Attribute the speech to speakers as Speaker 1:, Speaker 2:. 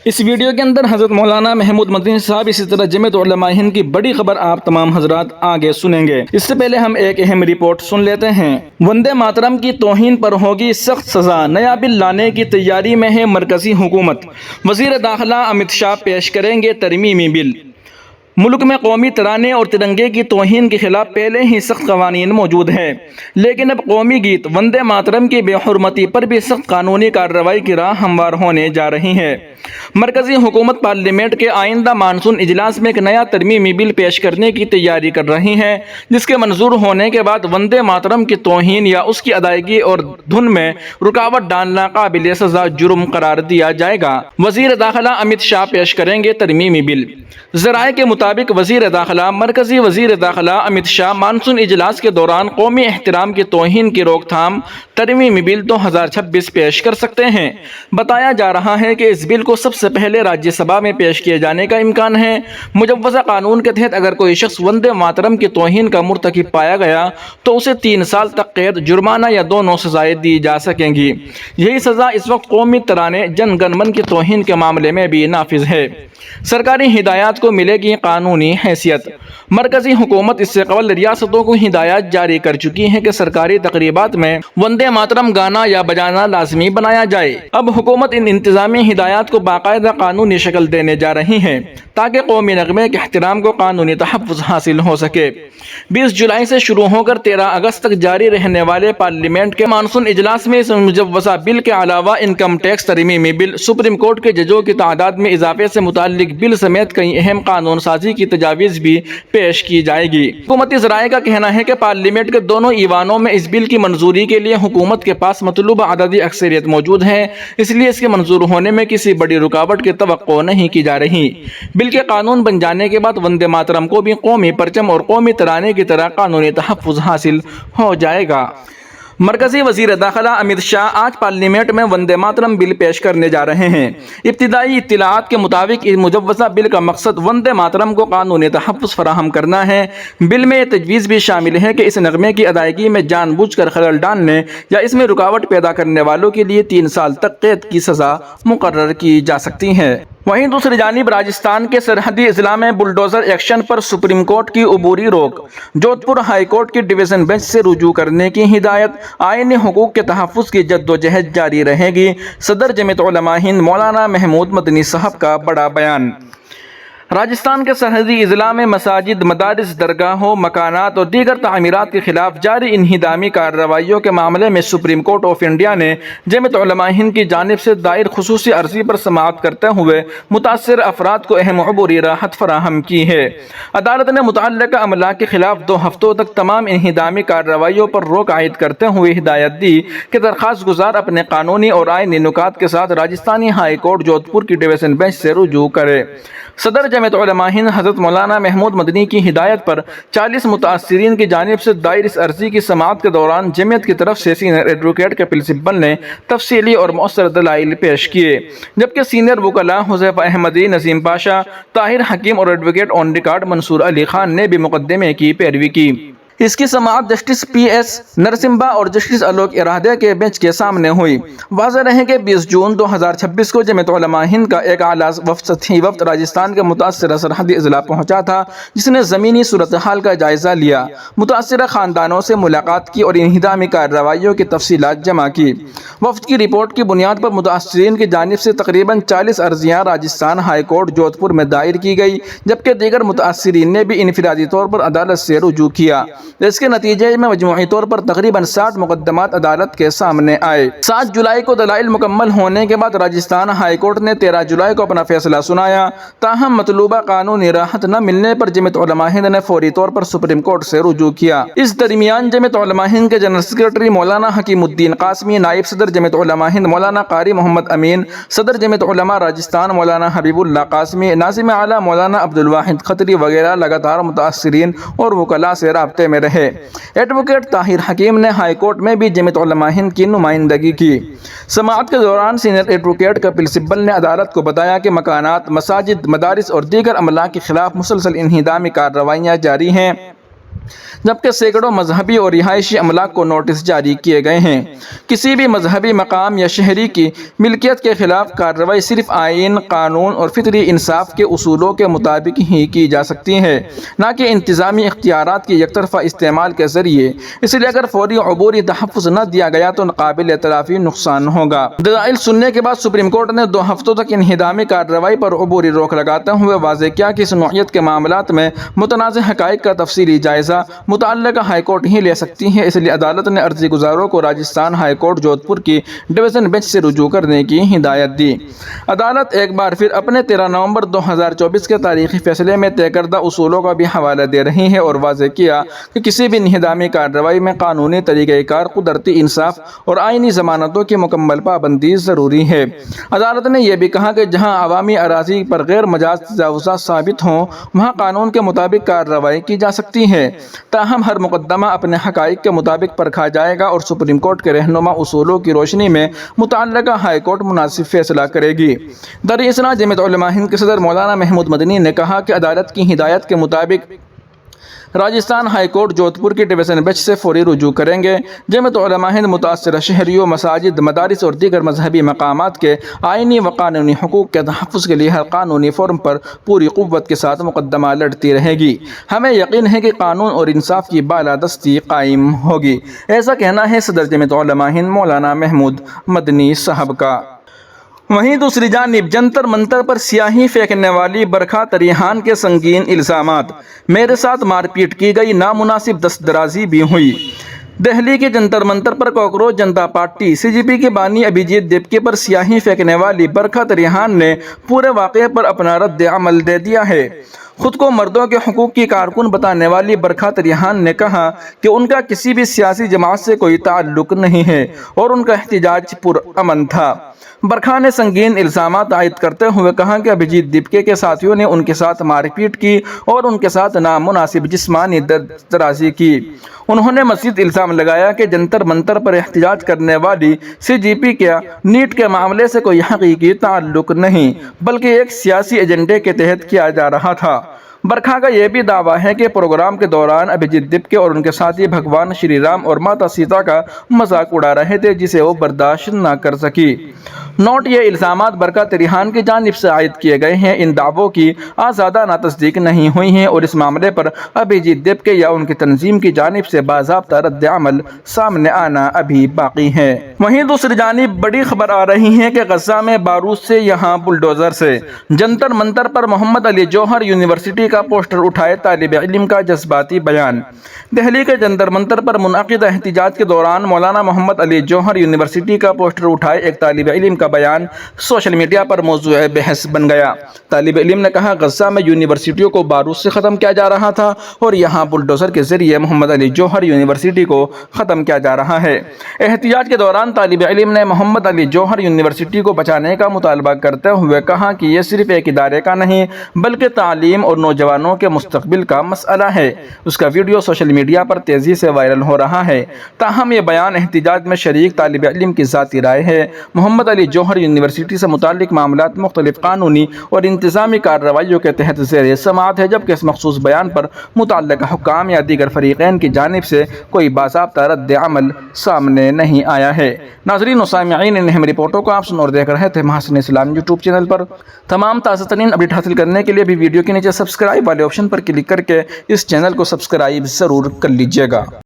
Speaker 1: اس video کے اندر حضرت مولانا محمود مدنی صاحب اسی طرح جمعیت علماء ہند کی بڑی خبر آپ تمام حضرات آگے سنیں گے۔ اس سے پہلے ہم ایک اہم رپورٹ سن لیتے ہیں۔ وندے ماترم کی توہین پر ہوگی سخت سزا، نیا بل لانے کی تیاری میں ہے مرکزی حکومت۔ وزیر داخلہ امت شاہ پیش کریں گے ترمیمی بل۔ ملک میں قومی ترانے اور ترنگے کی توہین کے خلاف پہلے ہی سخت قوانین موجود ہیں، لیکن اب قومی گیت وندے ماترم کی بے حرمتی پر بھی سخت قانونی کارروائی کی راہ ہموار ہونے جا رہی ہے۔ مرکزی حکومت پارلیمنٹ کے آئندہ مانسون اجلاس میں ایک نیا ترمیمی بل پیش کرنے کی تیاری کر رہی ہے، جس کے منظور ہونے کے بعد وندے ماترم کی توہین یا اس کی ادائیگی اور دھن میں رکاوٹ ڈالنا قابل سزا جرم قرار دیا جائے گا۔ وزیر داخلہ امت شاہ پیش کریں گے ترمیمی بل۔ ذرائع کے مطابق وزیر داخلہ مرکزی وزیر داخلہ امت شاہ مانسون اجلاس کے دوران قومی احترام کی توہین کی روک تھام ترمیمی بل 2026 پیش کر سکتے ہیں۔ بتایا جا رہا ہے کہ اس بل کو سب سے پہلے راجیہ سبھا میں پیش کیے جانے کا امکان ہے۔ مجوزہ قانون کے تحت اگر کوئی شخص وندے ماترم کی توہین کا مرتکب پایا گیا تو اسے 3 سال تک قید، جرمانہ یا دونوں سزائیں دی جا سکیں گی۔ یہی سزا اس وقت قومی ترانے جن گن من کی توہین کے معاملے میں بھی نافذ ہے۔ سرکاری ہدایات کو ملے گی قانونی حیثیت۔ مرکزی حکومت اس سے قبل ریاستوں کو ہدایات جاری کر چکی ہے کہ سرکاری تقریبات میں وندے ماترم گانا یا بجانا لازمی بنایا جائے۔ اب حکومت ان انتظامی ہدایات کو باقاعدہ قانونی شکل دینے جا رہی ہے تاکہ قومی نغمے کے احترام کو قانونی تحفظ حاصل ہو سکے۔ 20 جولائی سے شروع ہو کر 13 اگست تک جاری رہنے والے پارلیمنٹ کے مانسون اجلاس میں اس مجوزہ بل کے علاوہ انکم ٹیکس ترمیمی بل، سپریم کورٹ کے ججوں کی تعداد میں اضافے سے متعلق بل سمیت کئی اہم قانون سازی کی تجاویز بھی پیش کی جائے گی۔ حکومتی ذرائع کا کہنا ہے کہ پارلیمنٹ کے دونوں ایوانوں میں اس بل کی منظوری کے لیے حکومت کے پاس مطلوبہ عددی اکثریت موجود ہے، اس لیے اس کے منظور ہونے میں کسی بڑی رکاوٹ کی توقع نہیں کی جا رہی۔ بل کے قانون بن جانے کے بعد وندے ماترم کو بھی قومی پرچم اور قومی ترانے کی طرح قانونی تحفظ حاصل ہو جائے گا۔ مرکزی وزیر داخلہ امت شاہ آج پارلیمنٹ میں وندے ماترم بل پیش کرنے جا رہے ہیں۔ ابتدائی اطلاعات کے مطابق اس مجوزہ بل کا مقصد وندے ماترم کو قانونی تحفظ فراہم کرنا ہے۔ بل میں یہ تجویز بھی شامل ہے کہ اس نغمے کی ادائیگی میں جان بوجھ کر خلل ڈالنے یا اس میں رکاوٹ پیدا کرنے والوں کے لیے 3 سال تک قید کی سزا مقرر کی جا سکتی ہے۔ وہیں دوسری جانب راجستھان کے سرحدی اضلاع میں بلڈوزر ایکشن پر سپریم کورٹ کی عبوری روک، جودھ پور ہائی کورٹ کی ڈویژن بینچ سے رجوع کرنے کی ہدایت، آئینی حقوق کے تحفظ کی جدوجہد جاری رہے گی۔ صدر جمعیت علماء ہند مولانا محمود مدنی صاحب کا بڑا بیان۔ راجستھان کے سرحدی اضلاع میں مساجد، مدارس، درگاہوں، مکانات اور دیگر تعمیرات کے خلاف جاری انہدامی کارروائیوں کے معاملے میں سپریم کورٹ آف انڈیا نے جمعیت علماء ہند کی جانب سے دائر خصوصی عرضی پر سماعت کرتے ہوئے متاثرہ افراد کو اہم عبوری راحت فراہم کی ہے۔ عدالت نے متعلقہ عملہ کے خلاف 2 ہفتوں تک تمام انہدامی کارروائیوں پر روک عائد کرتے ہوئے ہدایت دی کہ درخواست گزار اپنے قانونی اور آئینی نکات کے ساتھ راجستھانی ہائی کورٹ جودھ پور کی ڈویژن بینچ سے رجوع کرے۔ صدر جمعیت علماء ہند حضرت مولانا محمود مدنی کی ہدایت پر 40 متاثرین کی جانب سے دائر اس عرضی کی سماعت کے دوران جمعیت کی طرف سے سینئر ایڈوکیٹ کپل سبل نے تفصیلی اور مؤثر دلائل پیش کیے، جبکہ سینئر وکلاء حذیفہ احمدی، نسیم پاشا، طاہر حکیم اور ایڈوکیٹ آن ریکارڈ منصور علی خان نے بھی مقدمے کی پیروی کی۔ اس کی سماعت جسٹس پی ایس نرسمبا اور جسٹس الوک ارادے کے بینچ کے سامنے ہوئی۔ واضح رہے کہ 20 جون 2026 کو جمعیت علماء ہند کا ایک اعلیٰ سطحی وفد راجستھان کے متاثرہ سرحدی اضلاع پہنچا تھا، جس نے زمینی صورتحال کا جائزہ لیا، متاثرہ خاندانوں سے ملاقات کی اور انہدامی کارروائیوں کی تفصیلات جمع کی۔ وفد کی رپورٹ کی بنیاد پر متاثرین کی جانب سے تقریباً 40 عرضیاں راجستھان ہائی کورٹ جودھ پور میں دائر کی گئی، جبکہ دیگر متاثرین نے بھی انفرادی طور پر عدالت سے رجوع کیا۔ اس کے نتیجے میں مجموعی طور پر تقریباً 60 مقدمات عدالت کے سامنے آئے۔ 7 جولائی کو دلائل مکمل ہونے کے بعد راجستھان ہائی کورٹ نے 13 جولائی کو اپنا فیصلہ سنایا۔ تاہم مطلوبہ قانونی راحت نہ ملنے پر جمعیت علماء ہند نے فوری طور پر سپریم کورٹ سے رجوع کیا۔ اس درمیان جمعیت علماء ہند کے جنرل سیکرٹری مولانا حکیم الدین قاسمی، نائب صدر جمعیت علماء ہند مولانا قاری محمد امین، صدر جمعیت علماء راجستھان مولانا حبیب اللہ قاسمی، ناظم اعلیٰ مولانا عبد الواحد خطری وغیرہ لگاتار متاثرین اور وکلاء سے رابطے میں رہے۔ ایڈوکیٹ طاہر حکیم نے ہائی کورٹ میں بھی جمعیت علماء ہند کی نمائندگی کی۔ سماعت کے دوران سینئر ایڈوکیٹ کپل سبل نے عدالت کو بتایا کہ مکانات، مساجد، مدارس اور دیگر عملہ کے خلاف مسلسل انہدامی کارروائیاں جاری ہیں جبکہ سینکڑوں مذہبی اور رہائشی املاک کو نوٹس جاری کیے گئے ہیں۔ کسی بھی مذہبی مقام یا شہری کی ملکیت کے خلاف کارروائی صرف آئین، قانون اور فطری انصاف کے اصولوں کے مطابق ہی کی جا سکتی ہے، نہ کہ انتظامی اختیارات کی یک طرفہ استعمال کے ذریعے۔ اس لیے اگر فوری عبوری تحفظ نہ دیا گیا تو قابل اعتراف نقصان ہوگا۔ دلائل سننے کے بعد سپریم کورٹ نے 2 ہفتوں تک انہدامی کارروائی پر عبوری روک لگاتے ہوئے واضح کیا کہ اس نوعیت کے معاملات میں متنازع حقائق کا تفصیلی جائزہ متعلقہ ہائی کورٹ ہی لے سکتی ہے۔ اس لیے عدالت نے عرضی گزاروں کو راجستھان ہائی کورٹ جودھ پور کی ڈویژن بینچ سے رجوع کرنے کی ہدایت دی۔ عدالت ایک بار پھر اپنے 13 نومبر 2024 کے تاریخی فیصلے میں طے کردہ اصولوں کا بھی حوالہ دے رہی ہے اور واضح کیا کہ کسی بھی انہدامی کارروائی میں قانونی طریقہ کار، قدرتی انصاف اور آئینی ضمانتوں کی مکمل پابندی ضروری ہے۔ عدالت نے یہ بھی کہا کہ جہاں عوامی اراضی پر غیر مجاز تجاوزات ثابت ہوں وہاں قانون کے مطابق کارروائی کی جا سکتی ہے، تاہم ہر مقدمہ اپنے حقائق کے مطابق پرکھا جائے گا اور سپریم کورٹ کے رہنما اصولوں کی روشنی میں متعلقہ ہائی کورٹ مناسب فیصلہ کرے گی۔ دریں اثنا جمعیت علماء ہند کے صدر مولانا محمود مدنی نے کہا کہ عدالت کی ہدایت کے مطابق راجستھان ہائی کورٹ جودھ پور کی ڈویژن بینچ سے فوری رجوع کریں گے۔ جمعیت علماء ہند متاثرہ شہریوں، مساجد، مدارس اور دیگر مذہبی مقامات کے آئینی و قانونی حقوق کے تحفظ کے لیے ہر قانونی فورم پر پوری قوت کے ساتھ مقدمہ لڑتی رہے گی۔ ہمیں یقین ہے کہ قانون اور انصاف کی بالادستی قائم ہوگی، ایسا کہنا ہے صدر جمعیت علماء ہند مولانا محمود مدنی صاحب کا۔ وہیں دوسری جانب جنتر منتر پر سیاہی پھینکنے والی برکھا تریحان کے سنگین الزامات، میرے ساتھ مار پیٹ کی گئی، نامناسب دست درازی بھی ہوئی۔ دہلی کے جنتر منتر پر کاکروچ جنتا پارٹی سی جی پی کے بانی ابھیجیت دیپکے پر سیاہی پھینکنے والی برکھا تریحان نے پورے واقعے پر اپنا رد عمل دے دیا ہے۔ خود کو مردوں کے حقوق کی کارکن بتانے والی برکھا تریحان نے کہا کہ ان کا کسی بھی سیاسی جماعت سے کوئی تعلق نہیں ہے اور ان کا احتجاج پرامن تھا۔ برکھا نے سنگین الزامات عائد کرتے ہوئے کہا کہ ابھیجیت دیپکے کے ساتھیوں نے ان کے ساتھ مار پیٹ کی اور ان کے ساتھ نامناسب جسمانی درازی کی۔ انہوں نے مزید الزام لگایا کہ جنتر منتر پر احتجاج کرنے والی سی جی پی کا نیٹ کے معاملے سے کوئی حقیقی تعلق نہیں بلکہ ایک سیاسی ایجنڈے کے تحت کیا جا رہا تھا۔ برکھا کا یہ بھی دعویٰ ہے کہ پروگرام کے دوران ابھیجیت دیپکے اور ان کے ساتھی بھگوان شری رام اور ماتا سیتا کا مذاق اڑا رہے تھے جسے وہ برداشت نہ کر سکی۔ نوٹ: یہ الزامات برکھا تریحان کی جانب سے عائد کیے گئے ہیں۔ ان دعووں کی آزادانہ تصدیق نہیں ہوئی ہے اور اس معاملے پر ابھیجیت دیپکے یا ان کی تنظیم کی جانب سے باضابطہ رد عمل سامنے آنا ابھی باقی ہے۔ وہیں دوسری جانب بڑی خبر آ رہی ہے کہ غزہ میں بارود سے یہاں بلڈوزر سے۔ جنتر منتر پر محمد علی جوہر یونیورسٹی کا پوسٹر اٹھائے طالب علم کا جذباتی بیان۔ دہلی کے جنتر منتر پر منعقدہ احتجاج کے دوران مولانا محمد علی جوہر یونیورسٹی کا پوسٹر اٹھائے ایک طالب علم کا بیان سوشل میڈیا پر موضوع بحث بن گیا۔ طالب علم نے کہا غزہ میں یونیورسٹیوں کو بارود سے ختم کیا جا رہا تھا اور یہاں بلڈوزر کے ذریعے محمد علی جوہر یونیورسٹی کو ختم کیا جا رہا ہے۔ احتجاج کے دوران طالب علم نے محمد علی جوہر یونیورسٹی کو بچانے کا مطالبہ کرتے ہوئے کہا کہ یہ صرف ایک ادارے کا نہیں بلکہ تعلیم اور نوجوانوں کے مستقبل کا مسئلہ ہے۔ اس کا ویڈیو سوشل میڈیا پر تیزی سے وائرل ہو رہا ہے۔ تاہم یہ بیان احتجاج میں شریک طالب علم کی ذاتی رائے ہے۔ محمد علی جوہر یونیورسٹی سے متعلق معاملات مختلف قانونی اور انتظامی کارروائیوں کے تحت زیر سماعت ہے جبکہ اس مخصوص بیان پر متعلقہ حکام یا دیگر فریقین کی جانب سے کوئی باضابطہ رد عمل سامنے نہیں آیا ہے۔ ناظرین و سامعین، ان اہم رپورٹوں کو آپ سن اور دیکھ رہے تھے محسن اسلام یوٹیوب چینل پر۔ تمام تازہ ترین اپڈیٹ حاصل کرنے کے لیے بھی ویڈیو کے نیچے سبسکرائب والے آپشن پر کلک کر کے اس چینل کو سبسکرائب ضرور کر لیجیے گا۔